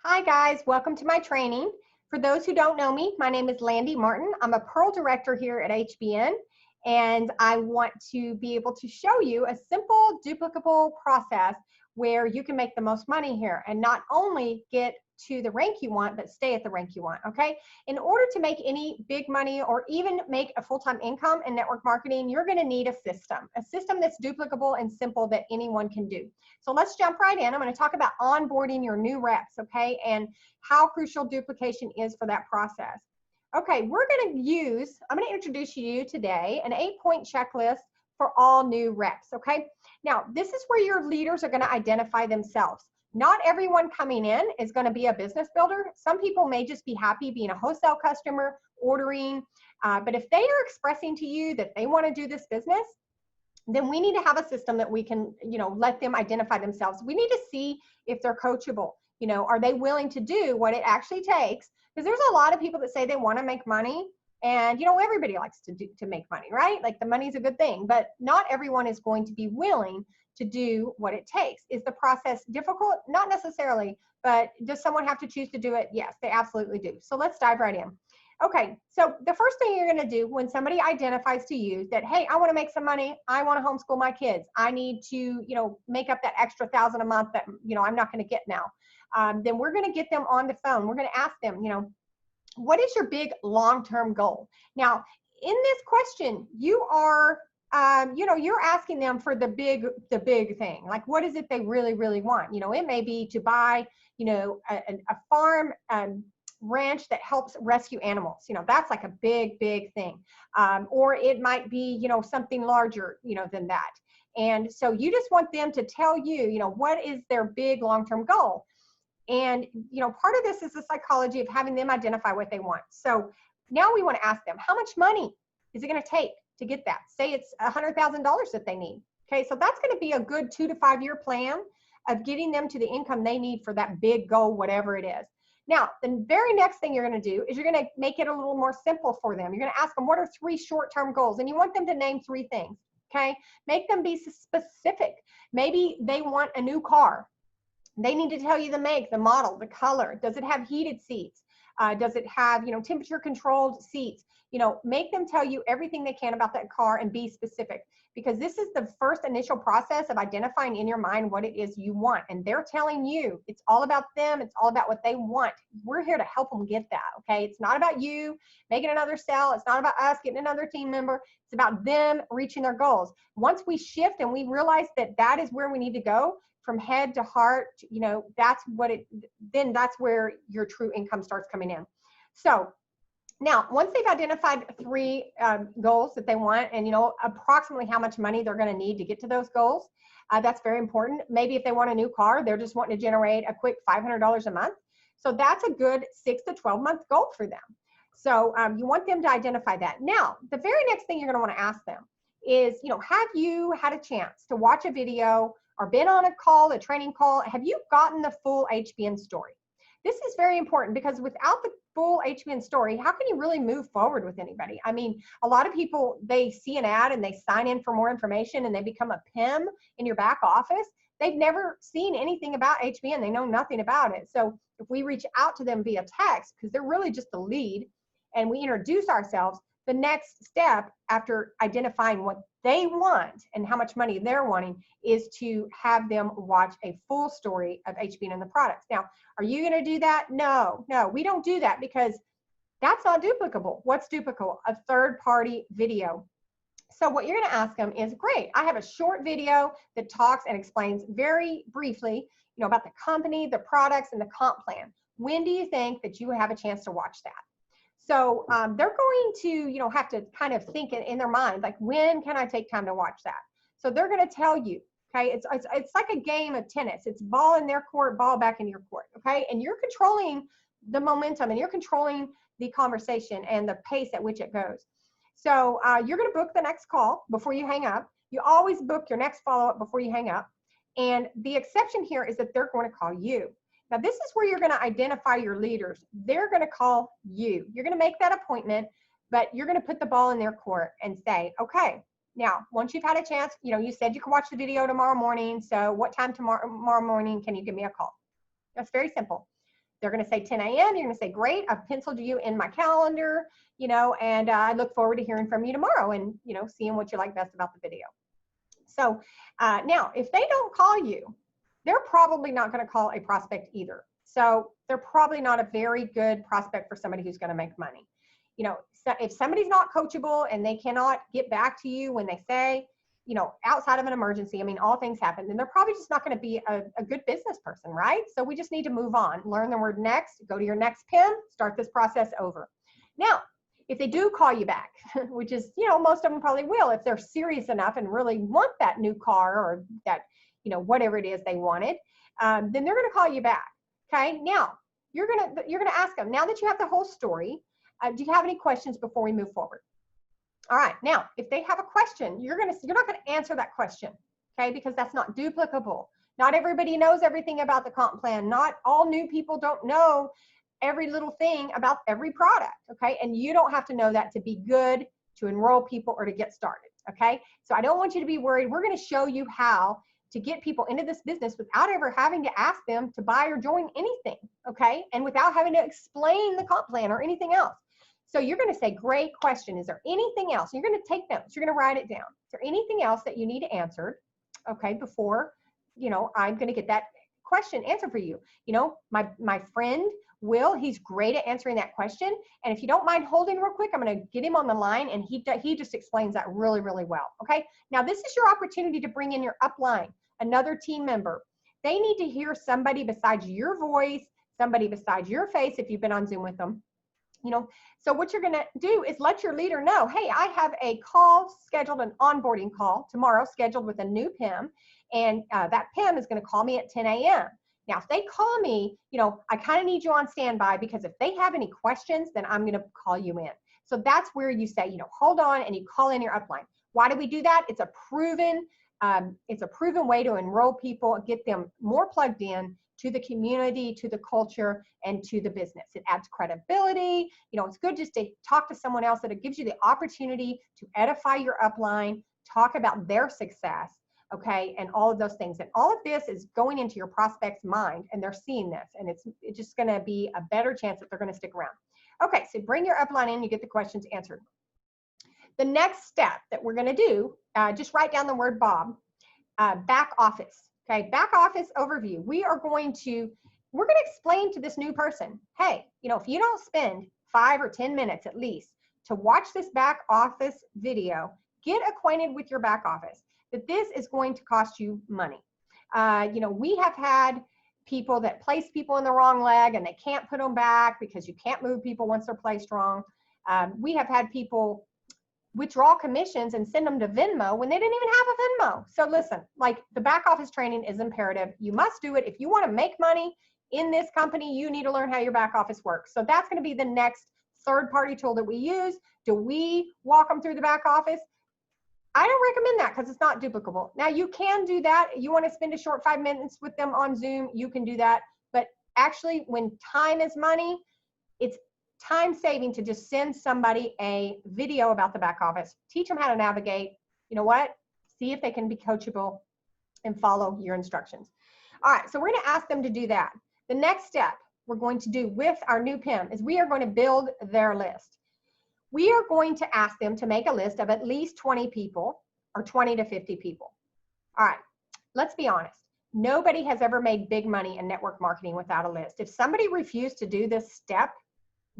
Hi guys, welcome to my training. For those who don't know me, my name is Landy Martin. I'm a Pearl Director here at HBN, and I want to be able to show you a simple, duplicable process where you can make the most money here and not only get to the rank you want, but stay at the rank you want, okay? In order to make any big money or even make a full-time income in network marketing, you're gonna need a system that's duplicable and simple that anyone can do. So let's jump right in. I'm gonna talk about onboarding your new reps, okay? And how crucial duplication is for that process. Okay, I'm gonna introduce you today an 8-point checklist for all new reps, okay? Now, this is where your leaders are gonna identify themselves. Not everyone coming in is gonna be a business builder. Some people may just be happy being a wholesale customer, ordering, but if they are expressing to you that they wanna do this business, then we need to have a system that we can, let them identify themselves. We need to see if they're coachable. Are they willing to do what it actually takes? Because there's a lot of people that say they want to make money, and everybody likes to make money, right? Like the money's a good thing, but not everyone is going to be willing to do what it takes. Is the process difficult? Not necessarily, but does someone have to choose to do it? Yes, they absolutely do. So let's dive right in. Okay, so the first thing you're gonna do when somebody identifies to you that, hey, I wanna make some money, I wanna homeschool my kids, I need to, make up that extra $1,000 a month that, I'm not gonna get now, then we're gonna get them on the phone. We're gonna ask them, what is your big long-term goal? Now, in this question, you are, you're asking them for the big thing. Like, what is it they really, really want? It may be to buy, a farm, ranch that helps rescue animals. That's like a big thing. Or it might be, something larger, than that. And so you just want them to tell you, what is their big long-term goal. And, part of this is the psychology of having them identify what they want. So now we want to ask them, how much money is it going to take to get that? Say it's $100,000 that they need. Okay, so that's going to be a good 2 to 5 year plan of getting them to the income they need for that big goal, whatever it is. Now, the very next thing you're going to do is you're going to make it a little more simple for them. You're going to ask them, what are 3 short-term goals? And you want them to name 3 things, okay? Make them be specific. Maybe they want a new car. They need to tell you the make, the model, the color. Does it have heated seats? Does it have, temperature-controlled seats? Make them tell you everything they can about that car and be specific, because this is the first initial process of identifying in your mind what it is you want. And they're telling you it's all about them. It's all about what they want. We're here to help them get that, okay? It's not about you making another sale. It's not about us getting another team member. It's about them reaching their goals. Once we shift and we realize that that is where we need to go, from head to heart, that's where your true income starts coming in. So now, once they've identified 3 goals that they want and, approximately how much money they're going to need to get to those goals, that's very important. Maybe if they want a new car, they're just wanting to generate a quick $500 a month. So that's a good 6 to 12 month goal for them. So you want them to identify that. Now, the very next thing you're going to want to ask them is, have you had a chance to watch a video or been on a call, a training call? Have you gotten the full HBN story? This is very important, because without the full HBN story, how can you really move forward with anybody? I mean, a lot of people, they see an ad and they sign in for more information and they become a PIM in your back office. They've never seen anything about HBN. They know nothing about it. So if we reach out to them via text, because they're really just the lead, and we introduce ourselves, the next step after identifying what they want and how much money they're wanting is to have them watch a full story of HBN and the products. Now, are you going to do that? No, we don't do that, because that's not duplicable. What's duplicable? A third-party video. So what you're going to ask them is, great, I have a short video that talks and explains very briefly, about the company, the products, and the comp plan. When do you think that you would have a chance to watch that? So they're going to, have to kind of think in their mind, like, when can I take time to watch that? So they're going to tell you, okay? It's like a game of tennis. It's ball in their court, ball back in your court, okay? And you're controlling the momentum, and you're controlling the conversation and the pace at which it goes. So you're going to book the next call before you hang up. You always book your next follow-up before you hang up. And the exception here is that they're going to call you. Now, this is where you're going to identify your leaders. They're going to call you. You're going to make that appointment, but you're going to put the ball in their court and say, okay, now, once you've had a chance, you said you can watch the video tomorrow morning. So what time tomorrow morning can you give me a call? That's very simple. They're going to say 10 a.m. You're going to say, great, I've penciled you in my calendar, you know, and I look forward to hearing from you tomorrow and, you know, seeing what you like best about the video. So now, if they don't call you, they're probably not going to call a prospect either. So they're probably not a very good prospect for somebody who's going to make money. You know, so if somebody's not coachable and they cannot get back to you when they say, you know, outside of an emergency, I mean, all things happen, then they're probably just not going to be a good business person, right? So we just need to move on, learn the word next, go to your next PIM, start this process over. Now, if they do call you back, which is, you know, most of them probably will, if they're serious enough and really want that new car or that, you know, whatever it is they wanted, then they're going to call you back. Okay. Now you're going to ask them, now that you have the whole story, do you have any questions before we move forward? All right. Now, if they have a question, you're not going to answer that question. Okay. Because that's not duplicable. Not everybody knows everything about the comp plan. Not all new people don't know every little thing about every product. Okay. And you don't have to know that to be good, to enroll people, or to get started. Okay. So I don't want you to be worried. We're going to show you how to get people into this business without ever having to ask them to buy or join anything, okay? And without having to explain the comp plan or anything else. So you're going to say, great question. Is there anything else? You're going to take notes. You're going to write it down. Is there anything else that you need answered, okay, before, you know, I'm going to get that question answered for you? You know, my friend Will, he's great at answering that question. And if you don't mind holding real quick, I'm going to get him on the line, and he just explains that really, really well, okay? Now, this is your opportunity to bring in your upline, another team member. They need to hear somebody besides your voice, somebody besides your face if you've been on Zoom with them. You know, so what you're going to do is let your leader know, hey, I have a call scheduled, an onboarding call tomorrow scheduled with a new PIM, and that PIM is going to call me at 10 a.m. Now, if they call me, you know, I kind of need you on standby, because if they have any questions, then I'm going to call you in. So that's where you say, you know, hold on, and you call in your upline. Why do we do that? It's a proven way to enroll people, get them more plugged in to the community, to the culture, and to the business. It adds credibility. You know, it's good just to talk to someone else, that it gives you the opportunity to edify your upline, talk about their success, okay, and all of those things. And all of this is going into your prospect's mind, and they're seeing this, and it's just going to be a better chance that they're going to stick around. Okay, so bring your upline in, you get the questions answered. The next step that we're going to do, just write down the word Bob, back office. Okay, back office overview. We're going to explain to this new person, hey, you know, if you don't spend 5 or 10 minutes at least to watch this back office video, get acquainted with your back office, that this is going to cost you money. You know, we have had people that place people in the wrong leg and they can't put them back because you can't move people once they're placed wrong. We have had people withdraw commissions and send them to Venmo when they didn't even have a Venmo. So listen, like, the back office training is imperative. You must do it. If you want to make money in this company, you need to learn how your back office works. So that's going to be the next third-party tool that we use. Do we walk them through the back office? I don't recommend that, because it's not duplicable. Now, you can do that. You want to spend a short 5 minutes with them on Zoom, you can do that. But actually, when time is money, it's time saving to just send somebody a video about the back office, teach them how to navigate, you know what, see if they can be coachable and follow your instructions. All right, so we're going to ask them to do that. The next step we're going to do with our new PIM is we are going to build their list. We are going to ask them to make a list of at least 20 people, or 20 to 50 people. All right, let's be honest. Nobody has ever made big money in network marketing without a list. If somebody refused to do this step,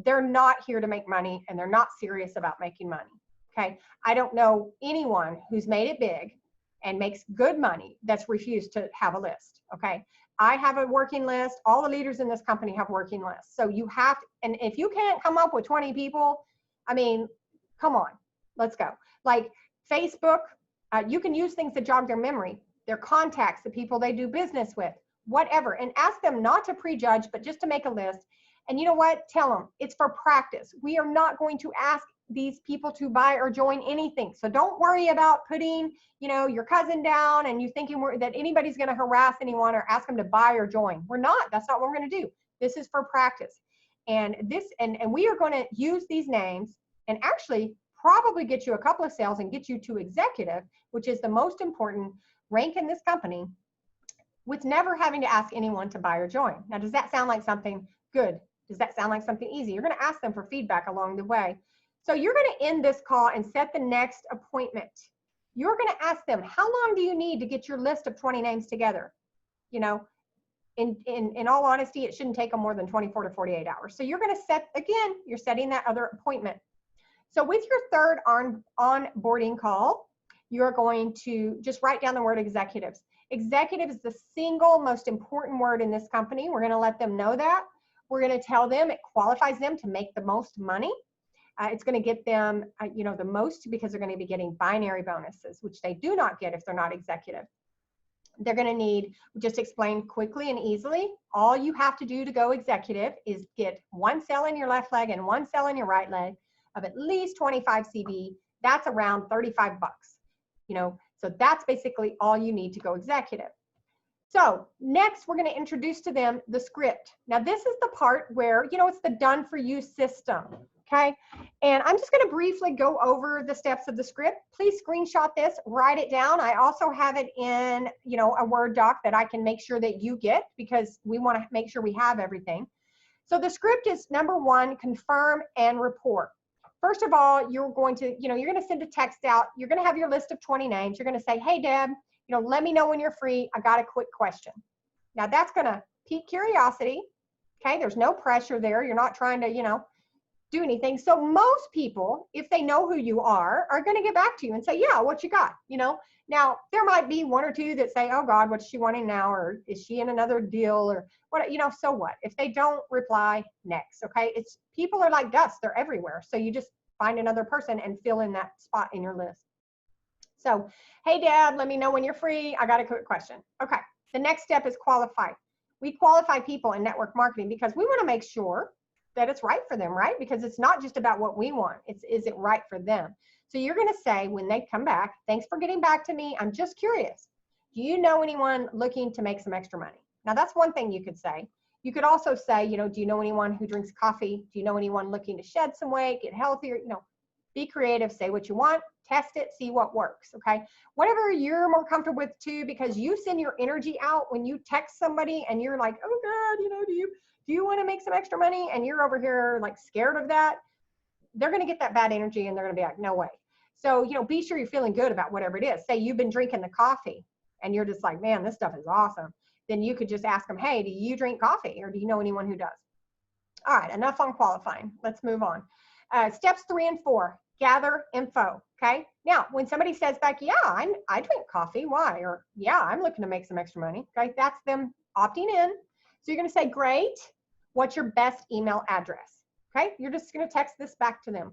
they're not here to make money, and they're not serious about making money, okay? I don't know anyone who's made it big and makes good money that's refused to have a list, okay? I have a working list. All the leaders in this company have working lists. So you have to, and if you can't come up with 20 people, I mean, come on, let's go. Like Facebook, you can use things that jog their memory, their contacts, the people they do business with, whatever, and ask them not to prejudge, but just to make a list. And you know what? Tell them it's for practice. We are not going to ask these people to buy or join anything. So don't worry about putting, you know, your cousin down and you thinking that anybody's going to harass anyone or ask them to buy or join. We're not. That's not what we're going to do. This is for practice. And we are going to use these names and actually probably get you a couple of sales and get you to executive, which is the most important rank in this company. with never having to ask anyone to buy or join. Now, does that sound like something good? Does that sound like something easy? You're going to ask them for feedback along the way. So you're going to end this call and set the next appointment. You're going to ask them, how long do you need to get your list of 20 names together? You know, in all honesty, it shouldn't take them more than 24 to 48 hours. So you're going to set, again, you're setting that other appointment. So with your third onboarding call, you're going to just write down the word executives. Executive is the single most important word in this company. We're going to let them know that. We're going to tell them it qualifies them to make the most money. It's going to get them, the most, because they're going to be getting binary bonuses, which they do not get if they're not executive. They're going to need, just explain quickly and easily, all you have to do to go executive is get one cell in your left leg and one cell in your right leg of at least 25 CV. That's around 35 bucks. So that's basically all you need to go executive. So next, we're going to introduce to them the script. Now, this is the part where, it's the done for you system. Okay. And I'm just going to briefly go over the steps of the script. Please screenshot this, write it down. I also have it in, a Word doc that I can make sure that you get, because we want to make sure we have everything. So the script is, number one, confirm and report. First of all, you're going to, you're going to send a text out. You're going to have your list of 20 names. You're going to say, hey, Deb, let me know when you're free. I got a quick question. Now that's going to pique curiosity. Okay. There's no pressure there. You're not trying to, do anything. So most people, if they know who you are going to get back to you and say, yeah, what you got? Now there might be one or two that say, oh God, what's she wanting now? Or is she in another deal? Or what, so what? If they don't reply, next. Okay. It's, people are like dust. They're everywhere. So you just find another person and fill in that spot in your list. So, hey, Dad, let me know when you're free. I got a quick question. Okay. The next step is qualify. We qualify people in network marketing because we want to make sure that it's right for them, right? Because it's not just about what we want. It's, is it right for them? So you're going to say, when they come back, thanks for getting back to me. I'm just curious. Do you know anyone looking to make some extra money? Now, that's one thing you could say. You could also say, do you know anyone who drinks coffee? Do you know anyone looking to shed some weight, get healthier? Be creative, say what you want, test it, see what works, okay? Whatever you're more comfortable with too, because you send your energy out when you text somebody and you're like, oh God, do you want to make some extra money? And you're over here like scared of that. They're going to get that bad energy and they're going to be like, no way. So, be sure you're feeling good about whatever it is. Say you've been drinking the coffee and you're just like, man, this stuff is awesome. Then you could just ask them, hey, do you drink coffee? Or do you know anyone who does? All right, enough on qualifying. Let's move on. Steps 3 and 4, gather info, okay? Now, when somebody says back, yeah, I drink coffee, why? Or, yeah, I'm looking to make some extra money, okay? That's them opting in. So you're going to say, great, what's your best email address? Okay, you're just going to text this back to them.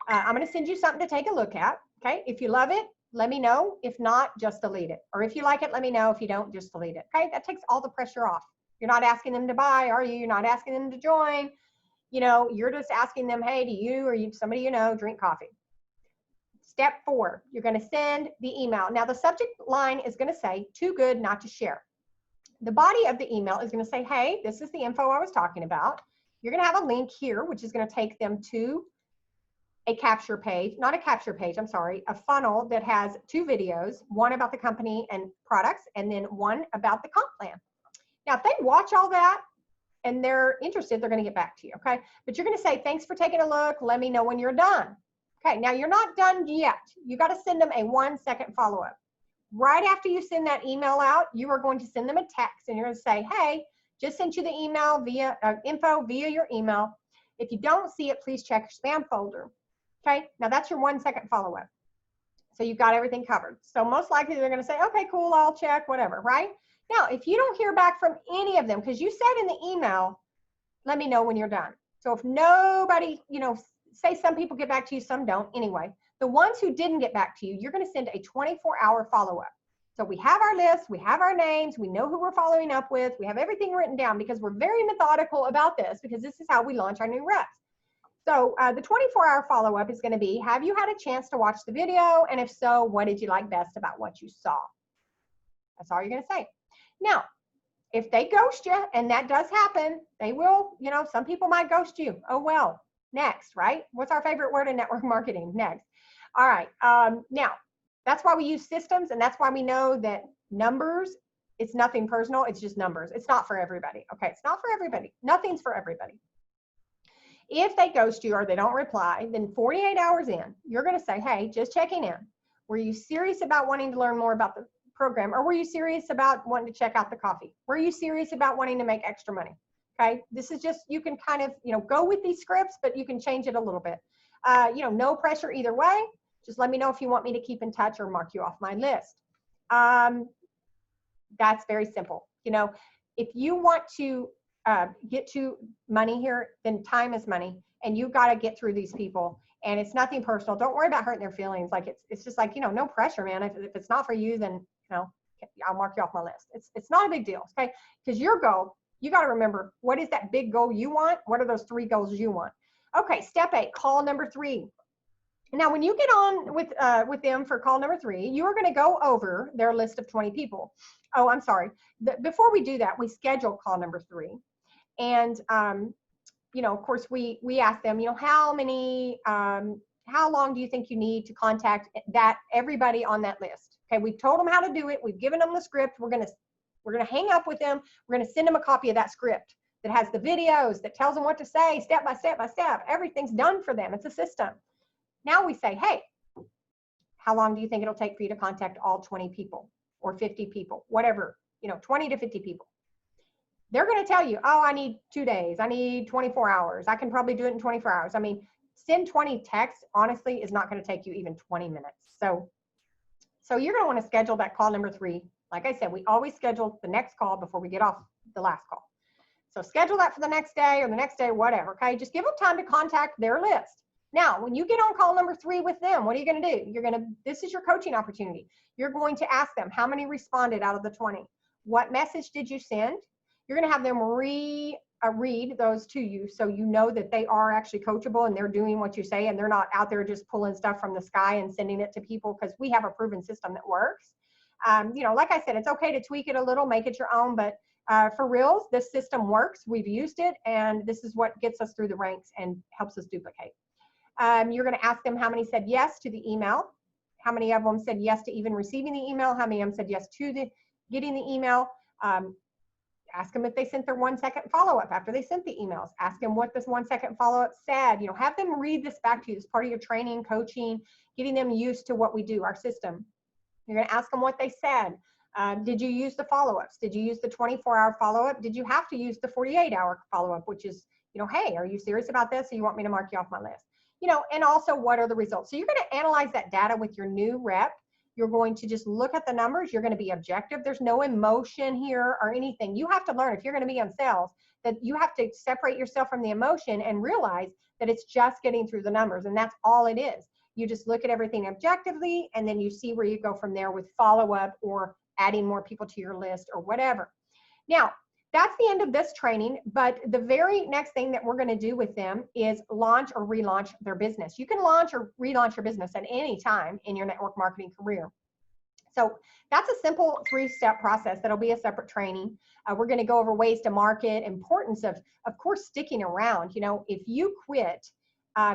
I'm going to send you something to take a look at, okay? If you love it, let me know. If not, just delete it. Or if you like it, let me know. If you don't, just delete it, okay? That takes all the pressure off. You're not asking them to buy, are you? You're not asking them to join. You're just asking them, hey, do you or somebody drink coffee? Step 4, you're going to send the email. Now, the subject line is going to say, too good not to share. The body of the email is going to say, hey, this is the info I was talking about. You're going to have a link here, which is going to take them to a capture page, not a capture page, I'm sorry, a funnel that has 2 videos, one about the company and products, and then one about the comp plan. Now, if they watch all that, and they're interested, they're going to get back to you, okay? But you're going to say, thanks for taking a look. Let me know when you're done. Okay, now you're not done yet. You got to send them a 1-second follow-up. Right after you send that email out, you are going to send them a text, and you're going to say, hey, just sent you the email via info via your email. If you don't see it, please check your spam folder. Okay, now that's your 1-second follow-up. So you've got everything covered. So most likely they're going to say, okay, cool, I'll check, whatever, right? Now, if you don't hear back from any of them, because you said in the email, let me know when you're done. So if nobody, say some people get back to you, some don't. Anyway, the ones who didn't get back to you, you're going to send a 24-hour follow-up. So we have our list, we have our names, we know who we're following up with, we have everything written down because we're very methodical about this because this is how we launch our new reps. So the 24-hour follow-up is going to be, have you had a chance to watch the video? And if so, what did you like best about what you saw? That's all you're going to say. Now, if they ghost you, and that does happen, they will, some people might ghost you. Oh, well, next, right? What's our favorite word in network marketing? Next. All right. Now, that's why we use systems, and that's why we know that numbers It's nothing personal. It's just numbers. It's not for everybody. Okay. It's not for everybody. Nothing's for everybody. If they ghost you or they don't reply, then 48 hours in, you're going to say, hey, just checking in. Were you serious about wanting to learn more about the program? Or were you serious about wanting to check out the coffee? Were you serious about wanting to make extra money? Okay. This is just, you can kind of, go with these scripts, but you can change it a little bit. No pressure either way. Just let me know if you want me to keep in touch or mark you off my list. That's very simple. If you want to get to money here, then time is money, and you got to get through these people. And it's nothing personal. Don't worry about hurting their feelings. Like it's just like, no pressure, man. If it's not for you, then I'll mark you off my list. It's not a big deal, okay? Because your goal, you got to remember, what is that big goal you want? What are those 3 goals you want? Okay, step 8, call number 3. Now, when you get on with them for call number 3, you are going to go over their list of 20 people. Oh, I'm sorry. Before we do that, we schedule call number 3. And, of course, we ask them, how long do you think you need to contact everybody on that list? Okay, we've told them how to do it. We've given them the script. We're going to hang up with them. We're going to send them a copy of that script that has the videos, that tells them what to say, step by step by step. Everything's done for them. It's a system. Now we say, hey, how long do you think it'll take for you to contact all 20 people or 50 people, whatever, 20 to 50 people? They're going to tell you, oh, I need 2 days. I need 24 hours. I can probably do it in 24 hours. I mean, send 20 texts, honestly, is not going to take you even 20 minutes. So you're going to want to schedule that call number 3. Like I said, we always schedule the next call before we get off the last call. So schedule that for the next day or the next day, whatever. Okay. Just give them time to contact their list. Now, when you get on call number 3 with them, what are you going to do? This is your coaching opportunity. You're going to ask them how many responded out of the 20. What message did you send? You're going to have them read those to you, so you know that they are actually coachable and they're doing what you say, and they're not out there just pulling stuff from the sky and sending it to people, because we have a proven system that works. Like I said, it's okay to tweak it a little, make it your own, but for reals, this system works. We've used it, and this is what gets us through the ranks and helps us duplicate. You're going to ask them how many said yes to the email, how many of them said yes to even receiving the email, how many of them said yes to getting the email. Ask them if they sent their 1-second follow-up after they sent the emails. Ask them what this 1-second follow-up said. Have them read this back to you as part of your training, coaching, getting them used to what we do, our system. You're going to ask them what they said. Did you use the follow-ups? Did you use the 24-hour follow-up? Did you have to use the 48-hour follow-up, which is, hey, are you serious about this, or you want me to mark you off my list? And also, what are the results? So you're going to analyze that data with your new rep. You're going to just look at the numbers. You're going to be objective. There's no emotion here or anything. You have to learn, if you're going to be on sales, that you have to separate yourself from the emotion and realize that it's just getting through the numbers, and that's all it is. You just look at everything objectively, and then you see where you go from there with follow-up or adding more people to your list or whatever. Now, that's the end of this training, but the very next thing that we're going to do with them is launch or relaunch their business. You can launch or relaunch your business at any time in your network marketing career. So that's a simple 3-step process. That'll be a separate training. We're going to go over ways to market, importance of course, sticking around. If you quit,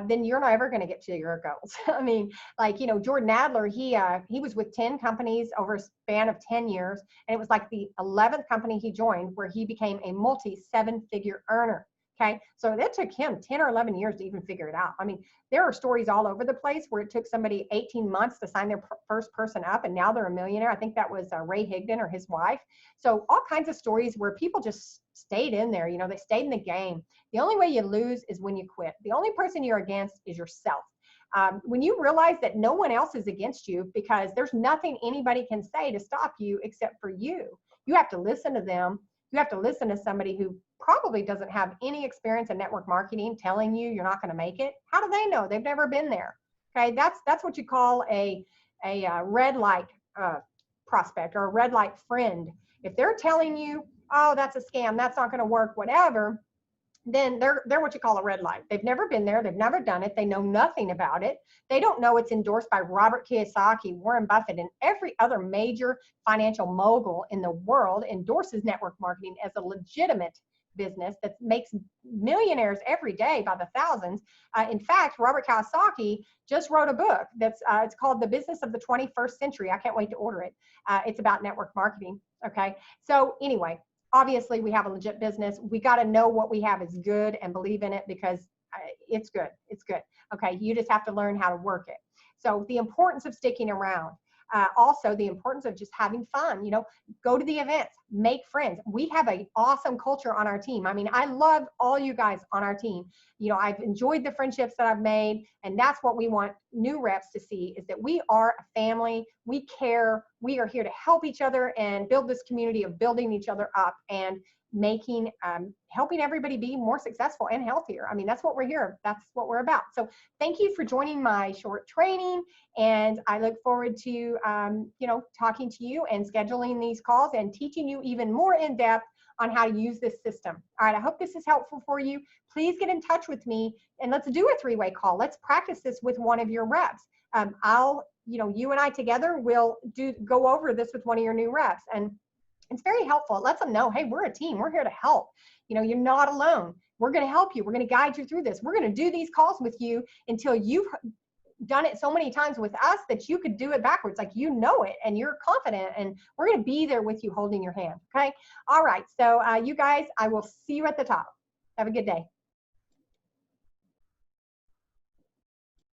then you're not ever going to get to your goals. I mean, like, Jordan Adler, he was with 10 companies over a span of 10 years. And it was like the 11th company he joined where he became a multi-7-figure earner. Okay. So that took him 10 or 11 years to even figure it out. I mean, there are stories all over the place where it took somebody 18 months to sign their first person up, and now they're a millionaire. I think that was Ray Higdon or his wife. So all kinds of stories where people just stayed in there. They stayed in the game. The only way you lose is when you quit. The only person you're against is yourself. When you realize that no one else is against you, because there's nothing anybody can say to stop you except for you. You have to listen to them. You have to listen to somebody who probably doesn't have any experience in network marketing telling you you're not going to make it. How do they know? They've never been there. Okay, that's what you call a red light prospect or a red light friend. If they're telling you, oh, that's a scam, that's not going to work, whatever, then they're what you call a red light. They've never been there. They've never done it. They know nothing about it. They don't know it's endorsed by Robert Kiyosaki, Warren Buffett, and every other major financial mogul in the world endorses network marketing as a legitimate business that makes millionaires every day by the thousands. In fact, Robert Kiyosaki just wrote a book that's it's called The Business of the 21st Century. I can't wait to order it. It's about network marketing. Okay. So anyway, obviously we have a legit business. We got to know what we have is good and believe in it because it's good. It's good. Okay. You just have to learn how to work it. So the importance of sticking around. Also, the importance of just having fun. You know, go to the events, make friends. We have an awesome culture on our team. I mean, I love all you guys on our team. You know, I've enjoyed the friendships that I've made, and that's what we want new reps to see, is that we are a family. We care. We are here to help each other and build this community of building each other up and making helping everybody be more successful and healthier. I mean, that's what we're here. That's what we're about. So thank you for joining my short training, and I look forward to you know, talking to you and scheduling these calls and teaching you even more in depth on how to use this system. All right, I hope this is helpful for you. Please get in touch with me and let's do a three-way call. Let's practice this with one of your reps. You know, you and I together will go over this with one of your new reps, and it's very helpful. It lets them know, hey, we're a team. We're here to help. You know, you're not alone. We're going to help you. We're going to guide you through this. We're going to do these calls with you until you've done it so many times with us that you could do it backwards. Like, you know it and you're confident, and we're going to be there with you holding your hand. Okay. All right. So you guys, I will see you at the top. Have a good day.